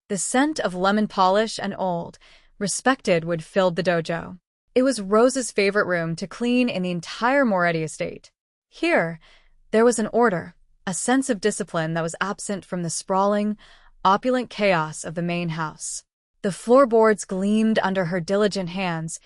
The scent of lemon polish and old, respected wood filled the dojo. It was Rose's favorite room to clean in the entire Moretti estate. Here, there was an order, a sense of discipline that was absent from the sprawling, opulent chaos of the main house. The floorboards gleamed under her diligent hands,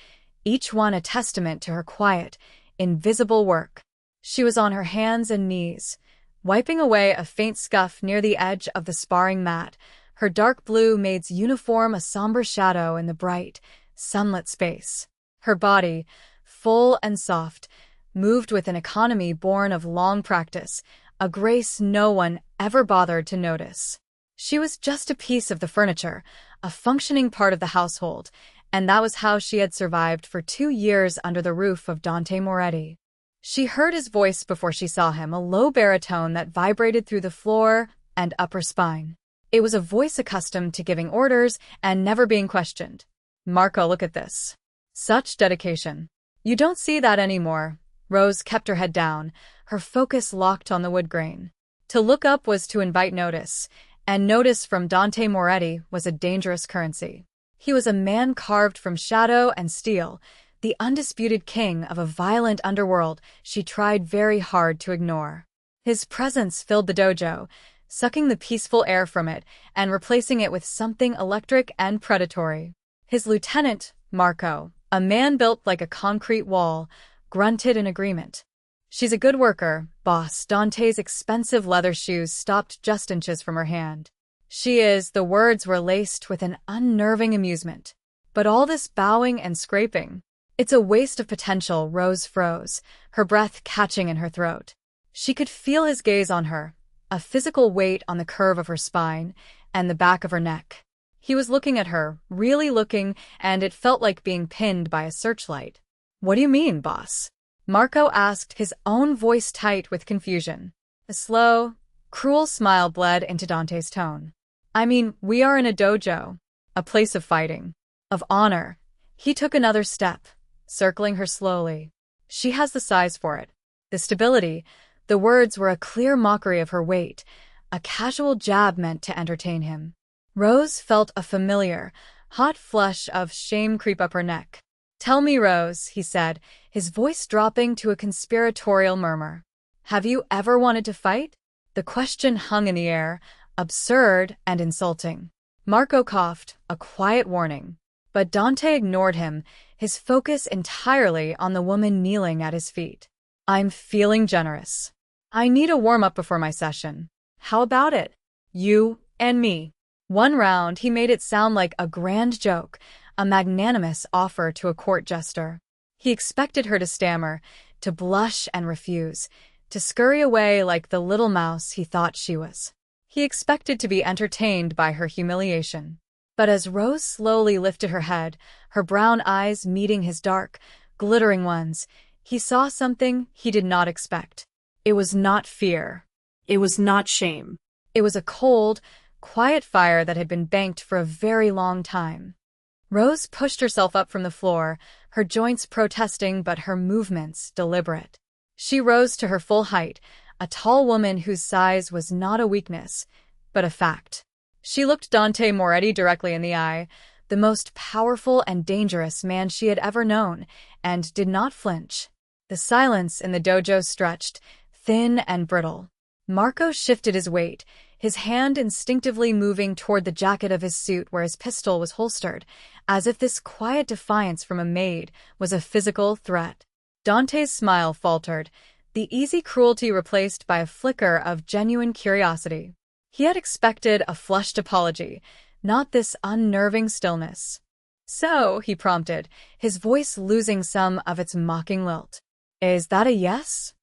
each one a testament to her quiet, invisible work. She was on her hands and knees, wiping away a faint scuff near the edge of the sparring mat, her dark blue maid's uniform a somber shadow in the bright, sunlit space. Her body, full and soft, moved with an economy born of long practice, a grace no one ever bothered to notice. She was just a piece of the furniture, a functioning part of the household, and that was how she had survived for 2 years under the roof of Dante Moretti. She heard his voice before she saw him, a low baritone that vibrated through the floor and upper spine. It was a voice accustomed to giving orders and never being questioned. "Marco, look at this. Such dedication. You don't see that anymore." Rose kept her head down, her focus locked on the wood grain. To look up was to invite notice, and notice from Dante Moretti was a dangerous currency. He was a man carved from shadow and steel, the undisputed king of a violent underworld she tried very hard to ignore. His presence filled the dojo, sucking the peaceful air from it and replacing it with something electric and predatory. His lieutenant, Marco, a man built like a concrete wall, grunted in agreement. "She's a good worker, boss." Dante's expensive leather shoes stopped just inches from her hand. "She is." The words were laced with an unnerving amusement. "But all this bowing and scraping. It's a waste of potential." Rose froze, her breath catching in her throat. She could feel his gaze on her, a physical weight on the curve of her spine and the back of her neck. He was looking at her, really looking, and it felt like being pinned by a searchlight. "What do you mean, boss?" Marco asked, his own voice tight with confusion. A slow, cruel smile bled into Dante's tone. "I mean, we are in a dojo, a place of fighting, of honor." He took another step, circling her slowly. "She has the size for it, the stability." The words were a clear mockery of her weight, a casual jab meant to entertain him. Rose felt a familiar, hot flush of shame creep up her neck. "Tell me, Rose," he said, his voice dropping to a conspiratorial murmur. "Have you ever wanted to fight?" The question hung in the air, absurd and insulting. Marco coughed, a quiet warning. But Dante ignored him, his focus entirely on the woman kneeling at his feet. "I'm feeling generous. I need a warm-up before my session. How about it? You and me." 1 round. He made it sound like a grand joke, a magnanimous offer to a court jester. He expected her to stammer, to blush and refuse, to scurry away like the little mouse he thought she was. He expected to be entertained by her humiliation. But as Rose slowly lifted her head, her brown eyes meeting his dark, glittering ones, he saw something he did not expect. It was not fear. It was not shame. It was a cold, quiet fire that had been banked for a very long time. Rose pushed herself up from the floor, her joints protesting but her movements deliberate. She rose to her full height, a tall woman whose size was not a weakness, but a fact. She looked Dante Moretti directly in the eye, the most powerful and dangerous man she had ever known, and did not flinch. The silence in the dojo stretched, thin and brittle. Marco shifted his weight, his hand instinctively moving toward the jacket of his suit where his pistol was holstered, as if this quiet defiance from a maid was a physical threat. Dante's smile faltered, the easy cruelty replaced by a flicker of genuine curiosity. He had expected a flushed apology, not this unnerving stillness. "So," he prompted, his voice losing some of its mocking lilt, "is that a yes?"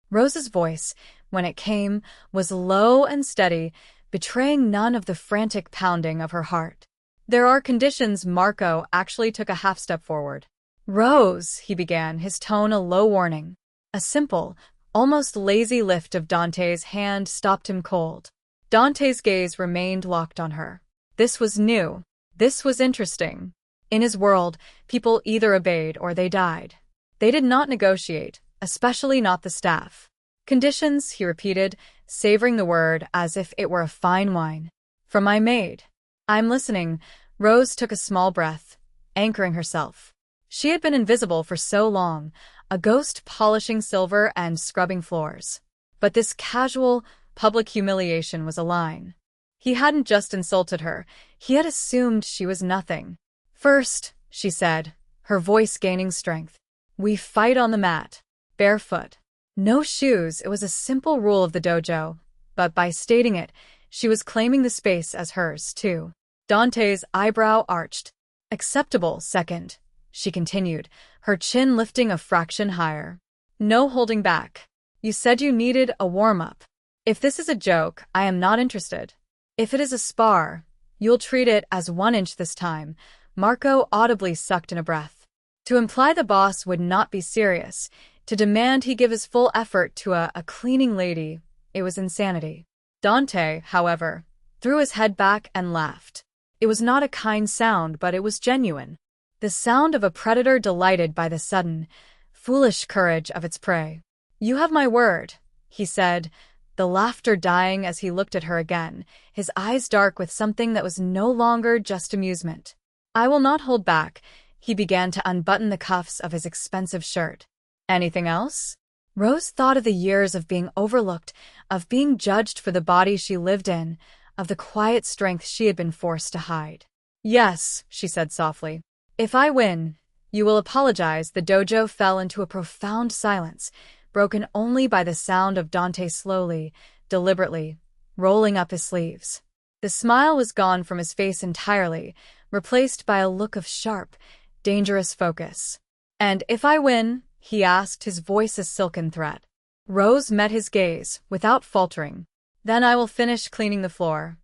Rose's voice, when it came, was low and steady, betraying none of the frantic pounding of her heart. "There are conditions." Marco actually took a half step forward. "Rose," he began, his tone a low warning. A simple, almost lazy lift of Dante's hand stopped him cold. Dante's gaze remained locked on her. This was new. This was interesting. In his world, people either obeyed or they died. They did not negotiate, especially not the staff. "Conditions," he repeated, savoring the word as if it were a fine wine. "For my maid." I'm listening. Rose took a small breath, anchoring herself. She had been invisible for so long, a ghost polishing silver and scrubbing floors. But this casual, public humiliation was a line. He hadn't just insulted her, he had assumed she was nothing. First, she said, her voice gaining strength, we fight on the mat, barefoot. No shoes, it was a simple rule of the dojo, but by stating it, she was claiming the space as hers, too. Dante's eyebrow arched. Acceptable, second, she continued, her chin lifting a fraction higher. No holding back. You said you needed a warm-up. If this is a joke, I am not interested. If it is a spar, you'll treat it as 1 inch this time. Marco audibly sucked in a breath. To imply the boss would not be serious, to demand he give his full effort to a cleaning lady, it was insanity. Dante, however, threw his head back and laughed. It was not a kind sound, but it was genuine. The sound of a predator delighted by the sudden, foolish courage of its prey. You have my word, he said, the laughter dying as he looked at her again, his eyes dark with something that was no longer just amusement. I will not hold back. He began to unbutton the cuffs of his expensive shirt. Anything else? Rose thought of the years of being overlooked, of being judged for the body she lived in, of the quiet strength she had been forced to hide. Yes, she said softly. If I win, you will apologize. The dojo fell into a profound silence, broken only by the sound of Dante slowly, deliberately, rolling up his sleeves. The smile was gone from his face entirely, replaced by a look of sharp, dangerous focus. And if I win? He asked, his voice a silken threat. Rose met his gaze, without faltering. Then I will finish cleaning the floor.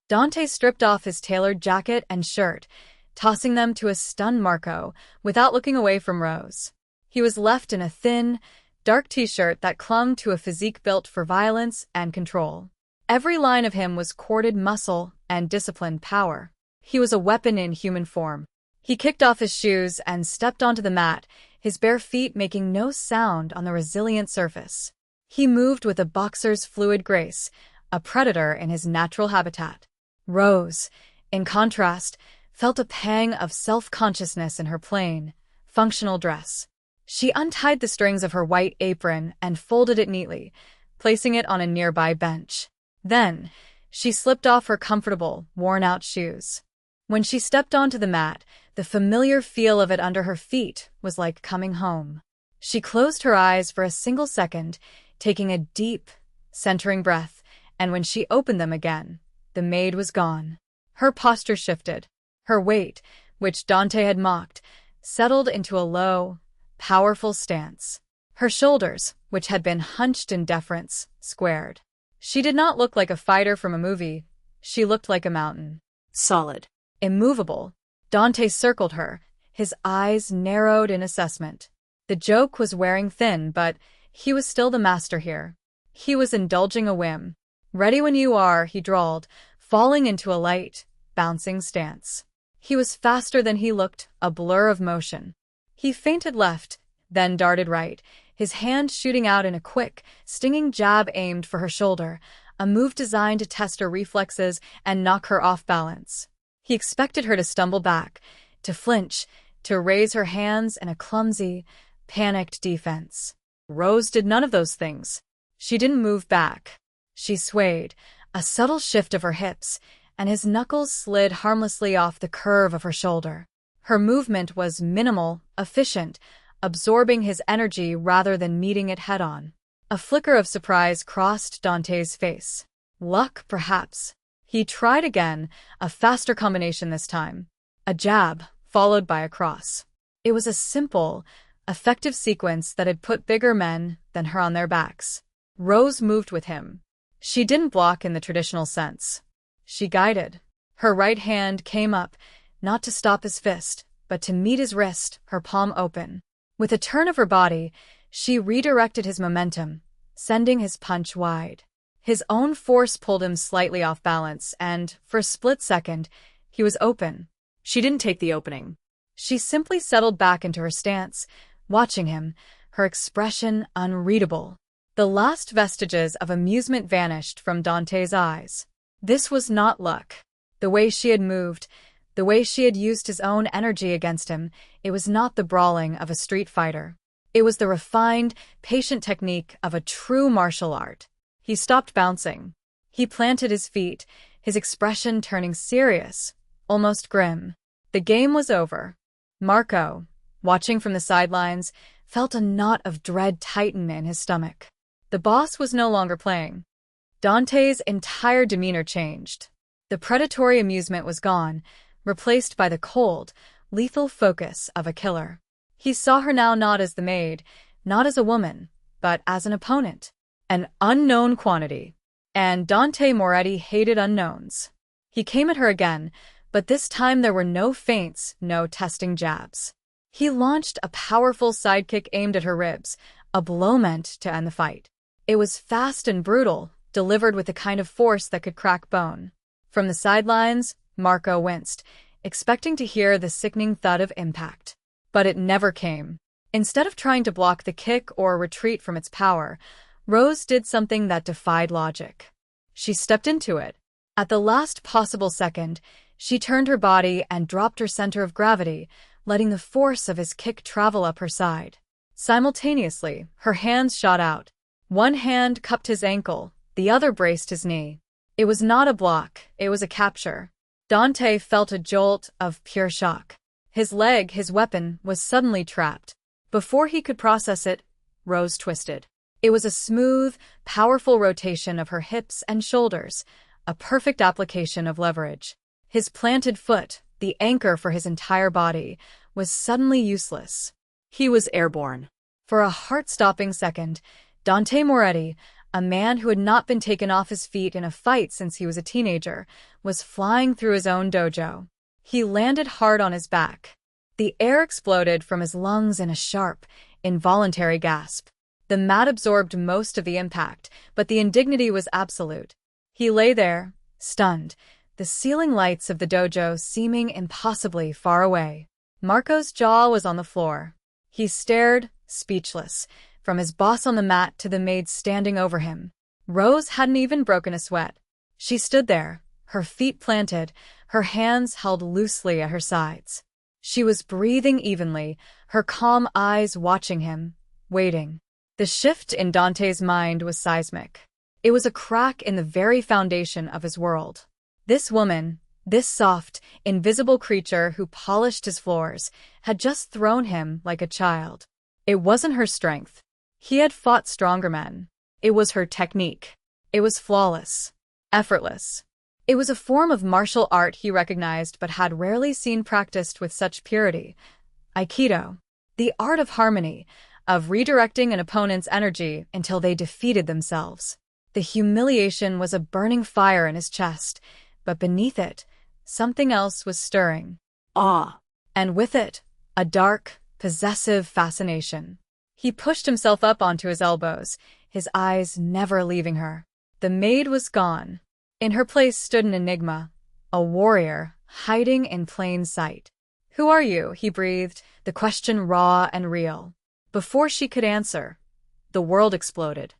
Dante stripped off his tailored jacket and shirt, tossing them to a stunned Marco, without looking away from Rose. He was left in a thin, dark t-shirt that clung to a physique built for violence and control. Every line of him was corded muscle and disciplined power. He was a weapon in human form. He kicked off his shoes and stepped onto the mat, his bare feet making no sound on the resilient surface. He moved with a boxer's fluid grace, a predator in his natural habitat. Rose, in contrast, felt a pang of self-consciousness in her plain, functional dress. She untied the strings of her white apron and folded it neatly, placing it on a nearby bench. Then, she slipped off her comfortable, worn-out shoes. When she stepped onto the mat, the familiar feel of it under her feet was like coming home. She closed her eyes for a single second, taking a deep, centering breath, and when she opened them again, the maid was gone. Her posture shifted. Her weight, which Dante had mocked, settled into a low, powerful stance. Her shoulders, which had been hunched in deference, squared. She did not look like a fighter from a movie. She looked like a mountain. Solid. Immovable. Dante circled her, his eyes narrowed in assessment. The joke was wearing thin, but he was still the master here. He was indulging a whim. Ready when you are, he drawled, falling into a light, bouncing stance. He was faster than he looked, a blur of motion. He feinted left, then darted right, his hand shooting out in a quick, stinging jab aimed for her shoulder, a move designed to test her reflexes and knock her off balance. He expected her to stumble back, to flinch, to raise her hands in a clumsy, panicked defense. Rose did none of those things. She didn't move back. She swayed, a subtle shift of her hips, and his knuckles slid harmlessly off the curve of her shoulder. Her movement was minimal, efficient, absorbing his energy rather than meeting it head-on. A flicker of surprise crossed Dante's face. Luck, perhaps. He tried again, a faster combination this time. A jab, followed by a cross. It was a simple, effective sequence that had put bigger men than her on their backs. Rose moved with him. She didn't block in the traditional sense. She guided. Her right hand came up, not to stop his fist, but to meet his wrist, her palm open. With a turn of her body, she redirected his momentum, sending his punch wide. His own force pulled him slightly off balance, and, for a split second, he was open. She didn't take the opening. She simply settled back into her stance, watching him, her expression unreadable. The last vestiges of amusement vanished from Dante's eyes. This was not luck. The way she had moved, the way she had used his own energy against him, it was not the brawling of a street fighter. It was the refined, patient technique of a true martial art. He stopped bouncing. He planted his feet, his expression turning serious, almost grim. The game was over. Marco, watching from the sidelines, felt a knot of dread tighten in his stomach. The boss was no longer playing. Dante's entire demeanor changed. The predatory amusement was gone, replaced by the cold, lethal focus of a killer. He saw her now not as the maid, not as a woman, but as an opponent. An unknown quantity. And Dante Moretti hated unknowns. He came at her again, but this time there were no feints, no testing jabs. He launched a powerful sidekick aimed at her ribs, a blow meant to end the fight. It was fast and brutal, delivered with the kind of force that could crack bone. From the sidelines, Marco winced, expecting to hear the sickening thud of impact. But it never came. Instead of trying to block the kick or retreat from its power, Rose did something that defied logic. She stepped into it. At the last possible second, she turned her body and dropped her center of gravity, letting the force of his kick travel up her side. Simultaneously, her hands shot out. One hand cupped his ankle, the other braced his knee. It was not a block, it was a capture. Dante felt a jolt of pure shock. His leg, his weapon, was suddenly trapped. Before he could process it, Rose twisted. It was a smooth, powerful rotation of her hips and shoulders, a perfect application of leverage. His planted foot, the anchor for his entire body, was suddenly useless. He was airborne. For a heart-stopping second, Dante Moretti, a man who had not been taken off his feet in a fight since he was a teenager, was flying through his own dojo. He landed hard on his back. The air exploded from his lungs in a sharp, involuntary gasp. The mat absorbed most of the impact, but the indignity was absolute. He lay there, stunned, the ceiling lights of the dojo seeming impossibly far away. Marco's jaw was on the floor. He stared, speechless, from his boss on the mat to the maid standing over him. Rose hadn't even broken a sweat. She stood there, her feet planted, her hands held loosely at her sides. She was breathing evenly, her calm eyes watching him, waiting. The shift in Dante's mind was seismic. It was a crack in the very foundation of his world. This woman, this soft, invisible creature who polished his floors, had just thrown him like a child. It wasn't her strength. He had fought stronger men. It was her technique. It was flawless, effortless. It was a form of martial art he recognized but had rarely seen practiced with such purity. Aikido. The art of harmony, of redirecting an opponent's energy until they defeated themselves. The humiliation was a burning fire in his chest, but beneath it, something else was stirring. Awe. And with it, a dark, possessive fascination. He pushed himself up onto his elbows, his eyes never leaving her. The maid was gone. In her place stood an enigma, a warrior, hiding in plain sight. "Who are you?" he breathed, the question raw and real. Before she could answer, the world exploded.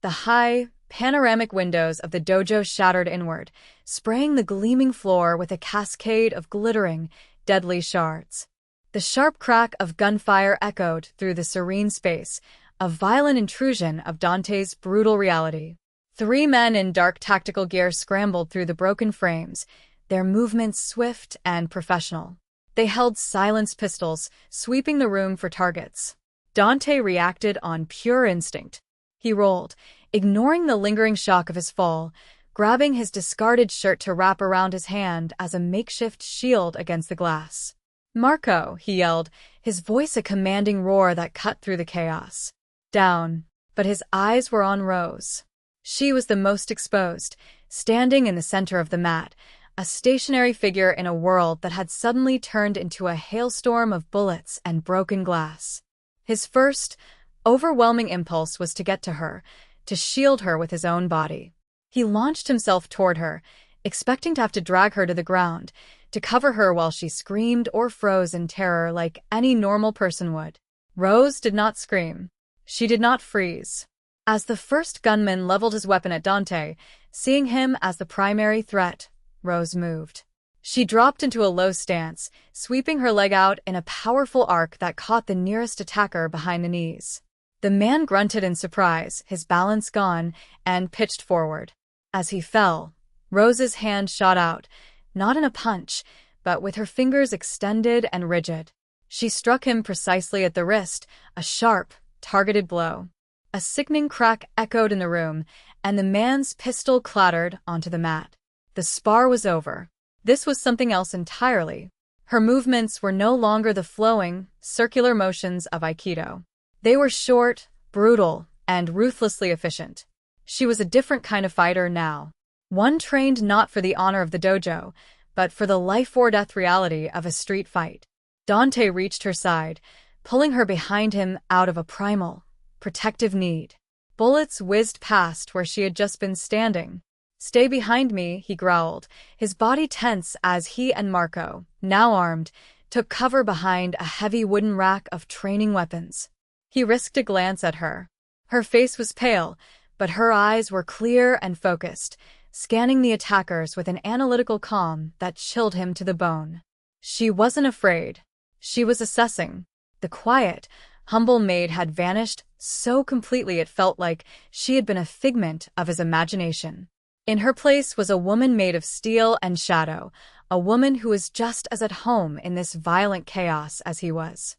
The high, panoramic windows of the dojo shattered inward, spraying the gleaming floor with a cascade of glittering, deadly shards. The sharp crack of gunfire echoed through the serene space, a violent intrusion of Dante's brutal reality. 3 men in dark tactical gear scrambled through the broken frames, their movements swift and professional. They held silenced pistols, sweeping the room for targets. Dante reacted on pure instinct. He rolled, ignoring the lingering shock of his fall, grabbing his discarded shirt to wrap around his hand as a makeshift shield against the glass. "Marco," he yelled, his voice a commanding roar that cut through the chaos. Down, but his eyes were on Rose. She was the most exposed, standing in the center of the mat, a stationary figure in a world that had suddenly turned into a hailstorm of bullets and broken glass. His first, overwhelming impulse was to get to her, to shield her with his own body. He launched himself toward her, expecting to have to drag her to the ground, to cover her while she screamed or froze in terror like any normal person would. Rose did not scream. She did not freeze. As the first gunman leveled his weapon at Dante, seeing him as the primary threat, Rose moved. She dropped into a low stance, sweeping her leg out in a powerful arc that caught the nearest attacker behind the knees. The man grunted in surprise, his balance gone, and pitched forward. As he fell, Rose's hand shot out, not in a punch, but with her fingers extended and rigid. She struck him precisely at the wrist, a sharp, targeted blow. A sickening crack echoed in the room, and the man's pistol clattered onto the mat. The spar was over. This was something else entirely. Her movements were no longer the flowing, circular motions of Aikido. They were short, brutal, and ruthlessly efficient. She was a different kind of fighter now. One trained not for the honor of the dojo, but for the life-or-death reality of a street fight. Dante reached her side, pulling her behind him out of a primal, protective need. Bullets whizzed past where she had just been standing. "Stay behind me," he growled, his body tense as he and Marco, now armed, took cover behind a heavy wooden rack of training weapons. He risked a glance at her. Her face was pale, but her eyes were clear and focused, scanning the attackers with an analytical calm that chilled him to the bone. She wasn't afraid. She was assessing. The quiet, humble maid had vanished so completely it felt like she had been a figment of his imagination. In her place was a woman made of steel and shadow, a woman who was just as at home in this violent chaos as he was.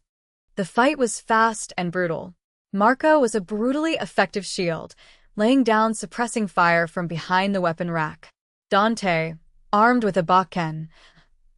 The fight was fast and brutal. Marco was a brutally effective shield, laying down suppressing fire from behind the weapon rack. Dante, armed with a bakken,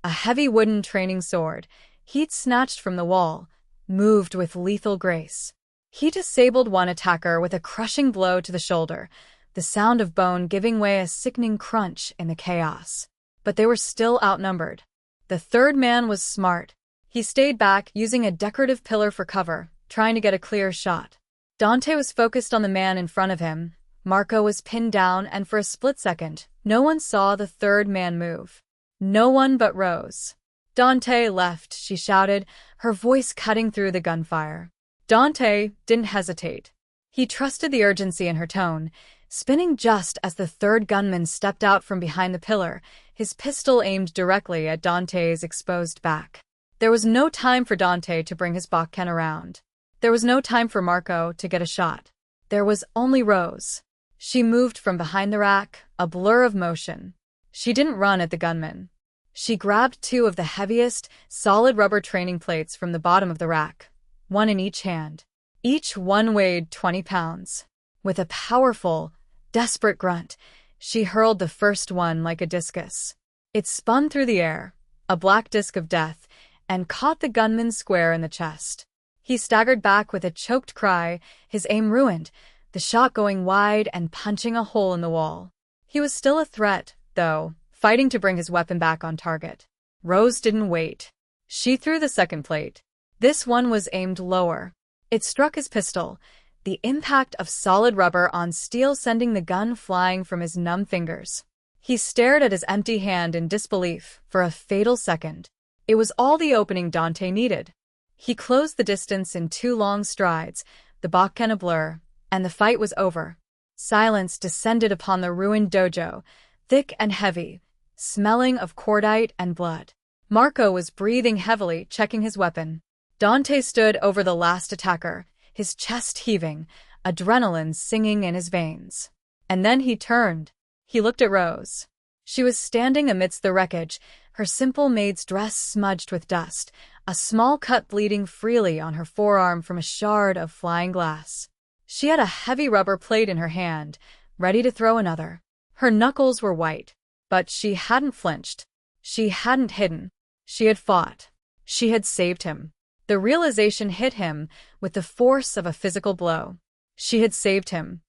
a heavy wooden training sword, he'd snatched from the wall, moved with lethal grace. He disabled one attacker with a crushing blow to the shoulder, the sound of bone giving way a sickening crunch in the chaos. But they were still outnumbered. The third man was smart. He stayed back, using a decorative pillar for cover, trying to get a clear shot. Dante was focused on the man in front of him. Marco was pinned down, and for a split second, no one saw the third man move. No one but Rose. "Dante left," she shouted, her voice cutting through the gunfire. Dante didn't hesitate. He trusted the urgency in her tone, spinning just as the third gunman stepped out from behind the pillar, his pistol aimed directly at Dante's exposed back. There was no time for Dante to bring his bakken around. There was no time for Marco to get a shot. There was only Rose. She moved from behind the rack, a blur of motion. She didn't run at the gunman. She grabbed two of the heaviest, solid rubber training plates from the bottom of the rack, one in each hand. Each one weighed 20 pounds. With a powerful, desperate grunt, she hurled the first one like a discus. It spun through the air, a black disc of death, and caught the gunman square in the chest. He staggered back with a choked cry, his aim ruined, the shot going wide and punching a hole in the wall. He was still a threat, though, fighting to bring his weapon back on target. Rose didn't wait. She threw the second plate. This one was aimed lower. It struck his pistol, the impact of solid rubber on steel sending the gun flying from his numb fingers. He stared at his empty hand in disbelief for a fatal second. It was all the opening Dante needed. He closed the distance in 2 long strides, the bakken a blur, and the fight was over. Silence descended upon the ruined dojo, thick and heavy, smelling of cordite and blood. Marco was breathing heavily, checking his weapon. Dante stood over the last attacker, his chest heaving, adrenaline singing in his veins. And then he turned. He looked at Rose. She was standing amidst the wreckage, her simple maid's dress smudged with dust, a small cut bleeding freely on her forearm from a shard of flying glass. She had a heavy rubber plate in her hand, ready to throw another. Her knuckles were white, but she hadn't flinched. She hadn't hidden. She had fought. She had saved him. The realization hit him with the force of a physical blow. She had saved him.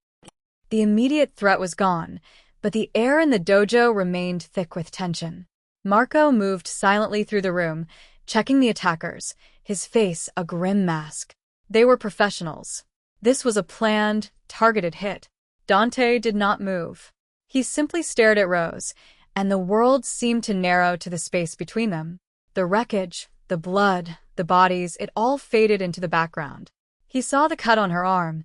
The immediate threat was gone, but the air in the dojo remained thick with tension. Marco moved silently through the room, checking the attackers, his face a grim mask. They were professionals. This was a planned, targeted hit. Dante did not move. He simply stared at Rose, and the world seemed to narrow to the space between them. The wreckage, the blood, the bodies, it all faded into the background. He saw the cut on her arm,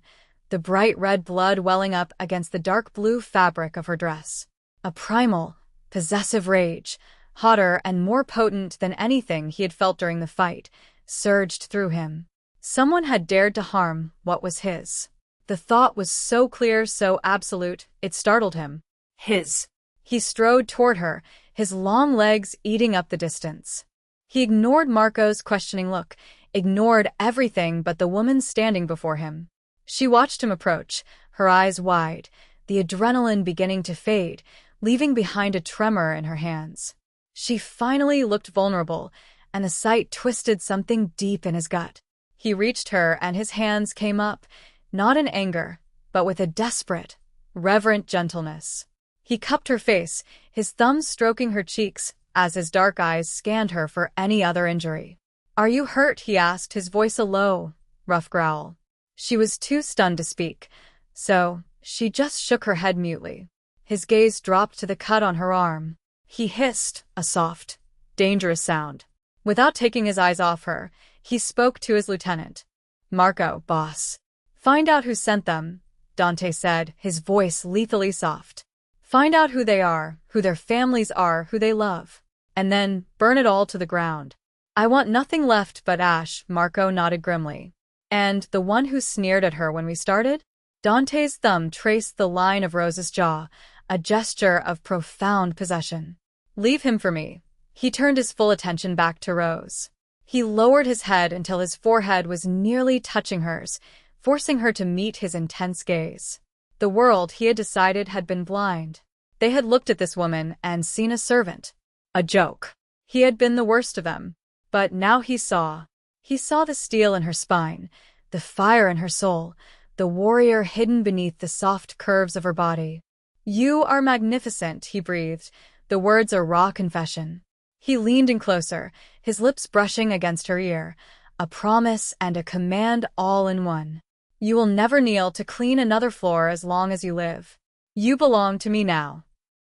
the bright red blood welling up against the dark blue fabric of her dress. A primal, Possessive rage, hotter and more potent than anything he had felt during the fight, surged through him. Someone had dared to harm what was his. The thought was so clear, so absolute, it startled him. His. He strode toward her, his long legs eating up the distance. He ignored Marco's questioning look, ignored everything but the woman standing before him. She watched him approach, her eyes wide, the adrenaline beginning to fade, leaving behind a tremor in her hands. She finally looked vulnerable, and the sight twisted something deep in his gut. He reached her and his hands came up, not in anger, but with a desperate, reverent gentleness. He cupped her face, his thumbs stroking her cheeks as his dark eyes scanned her for any other injury. "Are you hurt?" he asked, his voice a low, rough growl. She was too stunned to speak, so she just shook her head mutely. His gaze dropped to the cut on her arm. He hissed, a soft, dangerous sound. Without taking his eyes off her, he spoke to his lieutenant. "Marco, boss. Find out who sent them," Dante said, his voice lethally soft. "Find out who they are, who their families are, who they love. And then burn it all to the ground. I want nothing left but ash," Marco nodded grimly. "And the one who sneered at her when we started?" Dante's thumb traced the line of Rose's jaw, a gesture of profound possession. "Leave him for me." He turned his full attention back to Rose. He lowered his head until his forehead was nearly touching hers, forcing her to meet his intense gaze. The world, he had decided, had been blind. They had looked at this woman and seen a servant. A joke. He had been the worst of them. But now he saw. He saw the steel in her spine, the fire in her soul, the warrior hidden beneath the soft curves of her body. "You are magnificent," he breathed, the words a raw confession. He leaned in closer, his lips brushing against her ear, a promise and a command all in one. "You will never kneel to clean another floor as long as you live. You belong to me now."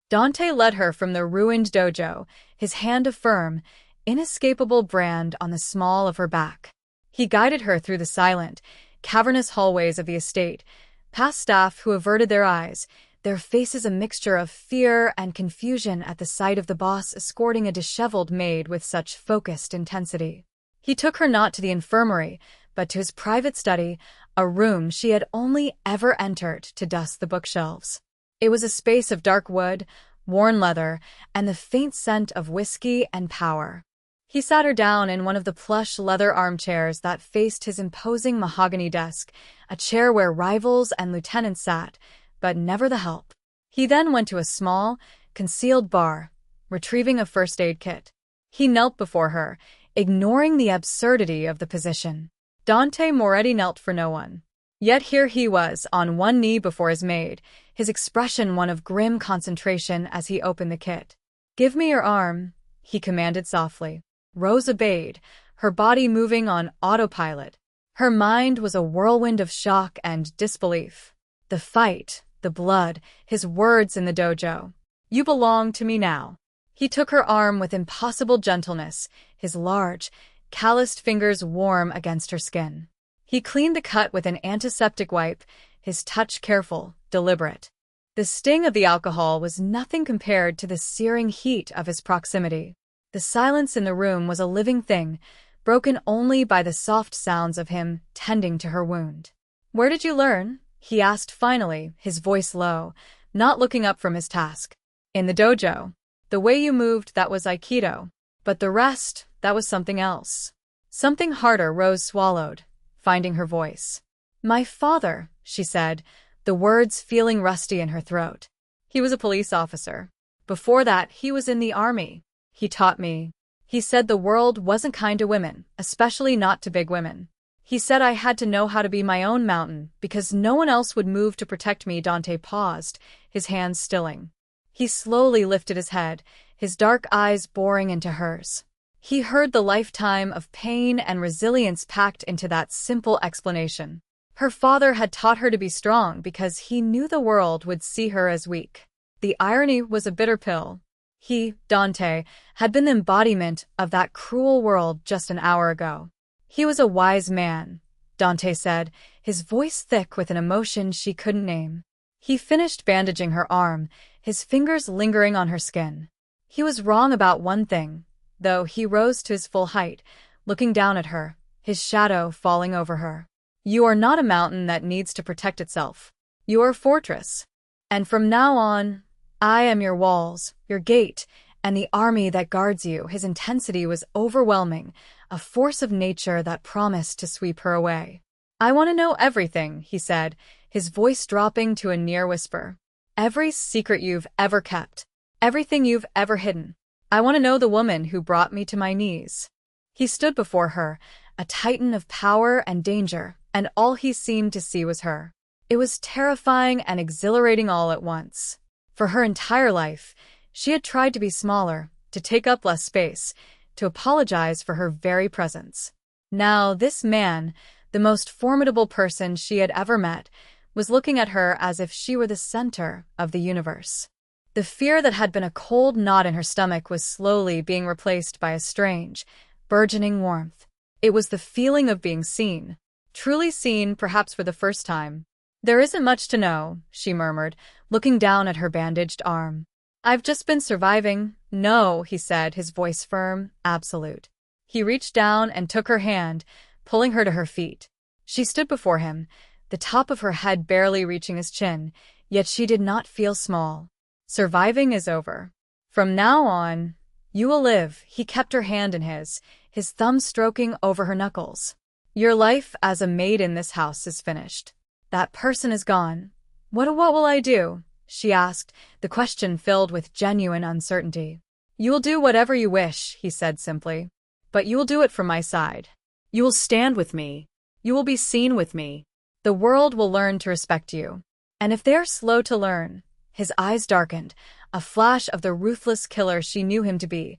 Dante led her from the ruined dojo, his hand a firm, inescapable brand on the small of her back. He guided her through the silent, cavernous hallways of the estate, past staff who averted their eyes, their faces a mixture of fear and confusion at the sight of the boss escorting a disheveled maid with such focused intensity. He took her not to the infirmary, but to his private study, a room she had only ever entered to dust the bookshelves. It was a space of dark wood, worn leather, and the faint scent of whiskey and power. He sat her down in one of the plush leather armchairs that faced his imposing mahogany desk, a chair where rivals and lieutenants sat, but never the help. He then went to a small, concealed bar, retrieving a first aid kit. He knelt before her, ignoring the absurdity of the position. Dante Moretti knelt for no one. Yet here he was, on one knee before his maid, his expression one of grim concentration as he opened the kit. "Give me your arm," he commanded softly. Rose obeyed, her body moving on autopilot. Her mind was a whirlwind of shock and disbelief. The fight, the blood, his words in the dojo. "You belong to me now." He took her arm with impossible gentleness, his large, calloused fingers warm against her skin. He cleaned the cut with an antiseptic wipe, his touch careful, deliberate. The sting of the alcohol was nothing compared to the searing heat of his proximity. The silence in the room was a living thing, broken only by the soft sounds of him tending to her wound. "Where did you learn?" he asked finally, his voice low, not looking up from his task. "In the dojo. The way you moved, that was Aikido. But the rest, that was something else." Something harder. Rose swallowed, finding her voice. "My father," she said, the words feeling rusty in her throat. "He was a police officer. Before that, he was in the army. He taught me. He said the world wasn't kind to women, especially not to big women. He said I had to know how to be my own mountain, because no one else would move to protect me." Dante paused, his hands stilling. He slowly lifted his head, his dark eyes boring into hers. He heard the lifetime of pain and resilience packed into that simple explanation. Her father had taught her to be strong because he knew the world would see her as weak. The irony was a bitter pill. He, Dante, had been the embodiment of that cruel world just an hour ago. "He was a wise man," Dante said, his voice thick with an emotion she couldn't name. He finished bandaging her arm, his fingers lingering on her skin. He was wrong about one thing, though. He rose to his full height, looking down at her, his shadow falling over her. You are not a mountain that needs to protect itself. You are a fortress. And from now on, I am your walls, your gate, and the army that guards you. His intensity was overwhelming, a force of nature that promised to sweep her away. I want to know everything, he said, his voice dropping to a near whisper. Every secret you've ever kept. Everything you've ever hidden. I want to know the woman who brought me to my knees. He stood before her, a titan of power and danger, and all he seemed to see was her. It was terrifying and exhilarating all at once. For her entire life, she had tried to be smaller, to take up less space, to apologize for her very presence. Now this man, the most formidable person she had ever met, was looking at her as if she were the center of the universe. The fear that had been a cold knot in her stomach was slowly being replaced by a strange, burgeoning warmth. It was the feeling of being seen. Truly seen, perhaps for the first time. There isn't much to know, she murmured, looking down at her bandaged arm. I've just been surviving. No, he said, his voice firm, absolute. He reached down and took her hand, pulling her to her feet. She stood before him, the top of her head barely reaching his chin, yet she did not feel small. Surviving is over. From now on, you will live. He kept her hand in his thumb stroking over her knuckles. Your life as a maid in this house is finished. That person is gone. What will I do? She asked, the question filled with genuine uncertainty. You will do whatever you wish, he said simply. But you will do it from my side. You will stand with me. You will be seen with me. The world will learn to respect you. And if they're slow to learn, his eyes darkened, a flash of the ruthless killer she knew him to be.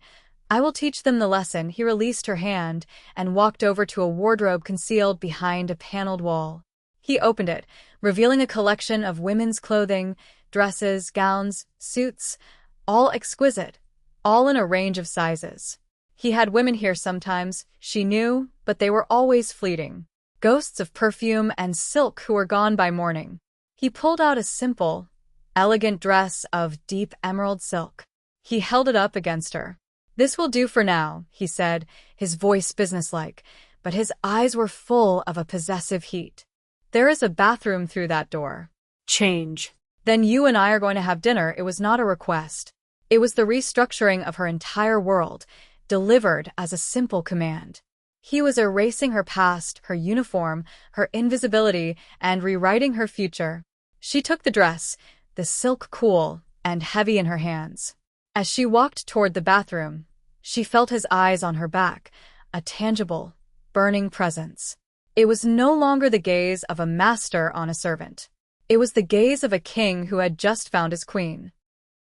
I will teach them the lesson. He released her hand and walked over to a wardrobe concealed behind a paneled wall. He opened it, revealing a collection of women's clothing, dresses, gowns, suits, all exquisite, all in a range of sizes. He had women here sometimes, she knew, but they were always fleeting. Ghosts of perfume and silk who were gone by morning. He pulled out a simple, elegant dress of deep emerald silk. He held it up against her. This will do for now, he said, his voice businesslike, but his eyes were full of a possessive heat. There is a bathroom through that door. Change. Then you and I are going to have dinner. It was not a request. It was the restructuring of her entire world, delivered as a simple command. He was erasing her past, her uniform, her invisibility, and rewriting her future. She took the dress, the silk cool and heavy in her hands. As she walked toward the bathroom, she felt his eyes on her back, a tangible, burning presence. It was no longer the gaze of a master on a servant. It was the gaze of a king who had just found his queen.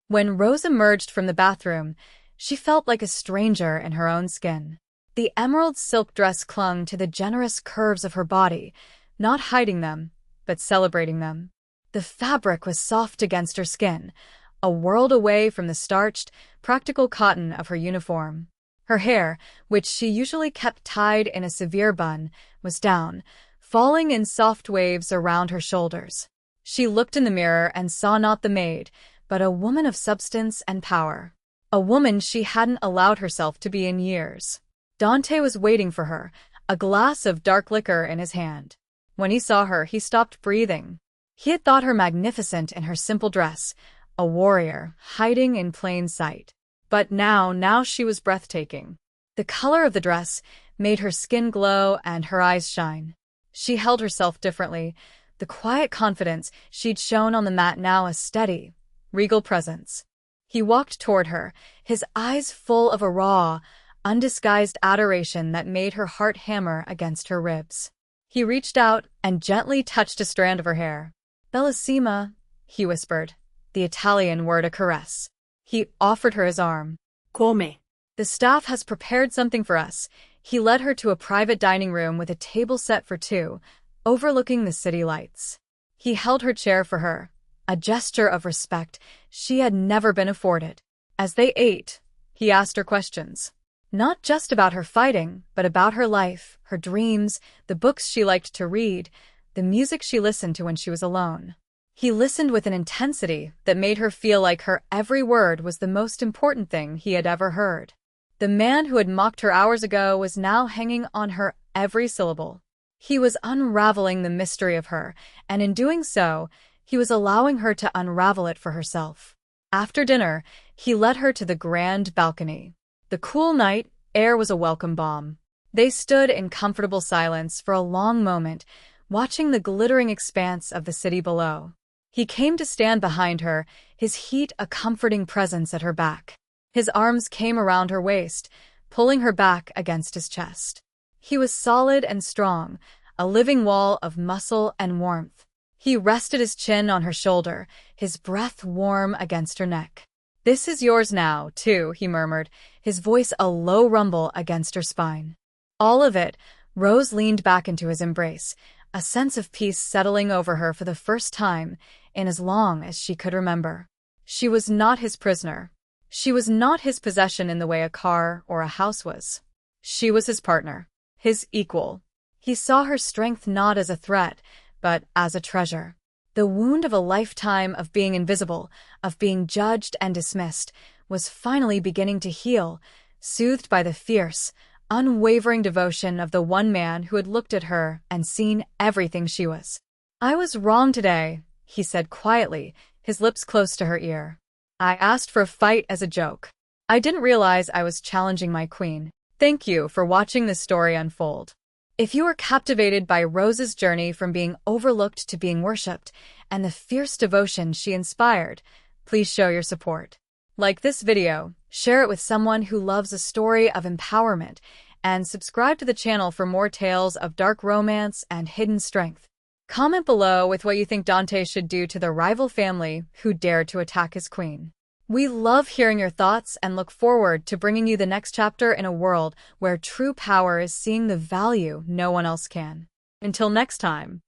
When Rose emerged from the bathroom, she felt like a stranger in her own skin. The emerald silk dress clung to the generous curves of her body, not hiding them, but celebrating them. The fabric was soft against her skin, a world away from the starched, practical cotton of her uniform. Her hair, which she usually kept tied in a severe bun, was down, falling in soft waves around her shoulders. She looked in the mirror and saw not the maid, but a woman of substance and power. A woman she hadn't allowed herself to be in years. Dante was waiting for her, a glass of dark liquor in his hand. When he saw her, he stopped breathing. He had thought her magnificent in her simple dress, a warrior, hiding in plain sight. But now she was breathtaking. The color of the dress made her skin glow and her eyes shine. She held herself differently, the quiet confidence she'd shown on the mat now a steady, regal presence. He walked toward her, his eyes full of a raw, undisguised adoration that made her heart hammer against her ribs. He reached out and gently touched a strand of her hair. Bellissima, he whispered, the Italian word a caress. He offered her his arm. Come. The staff has prepared something for us. He led her to a private dining room with a table set for two, overlooking the city lights. He held her chair for her, a gesture of respect she had never been afforded. As they ate, he asked her questions. Not just about her fighting, but about her life, her dreams, the books she liked to read, the music she listened to when she was alone. He listened with an intensity that made her feel like her every word was the most important thing he had ever heard. The man who had mocked her hours ago was now hanging on her every syllable. He was unraveling the mystery of her, and in doing so, he was allowing her to unravel it for herself. After dinner, he led her to the grand balcony. The cool night air was a welcome balm. They stood in comfortable silence for a long moment, watching the glittering expanse of the city below. He came to stand behind her, his heat a comforting presence at her back. His arms came around her waist, pulling her back against his chest. He was solid and strong, a living wall of muscle and warmth. He rested his chin on her shoulder, his breath warm against her neck. "This is yours now, too," he murmured, his voice a low rumble against her spine. All of it, Rose leaned back into his embrace, a sense of peace settling over her for the first time in as long as she could remember. She was not his prisoner. She was not his possession in the way a car or a house was. She was his partner, his equal. He saw her strength not as a threat, but as a treasure. The wound of a lifetime of being invisible, of being judged and dismissed, was finally beginning to heal, soothed by the fierce, unwavering devotion of the one man who had looked at her and seen everything she was. "I was wrong today," he said quietly, his lips close to her ear. "I asked for a fight as a joke. I didn't realize I was challenging my queen. Thank you for watching this story unfold. If you are captivated by Rose's journey from being overlooked to being worshipped and the fierce devotion she inspired, please show your support. Like this video, share it with someone who loves a story of empowerment, and subscribe to the channel for more tales of dark romance and hidden strength. Comment below with what you think Dante should do to the rival family who dared to attack his queen. We love hearing your thoughts and look forward to bringing you the next chapter in a world where true power is seeing the value no one else can. Until next time.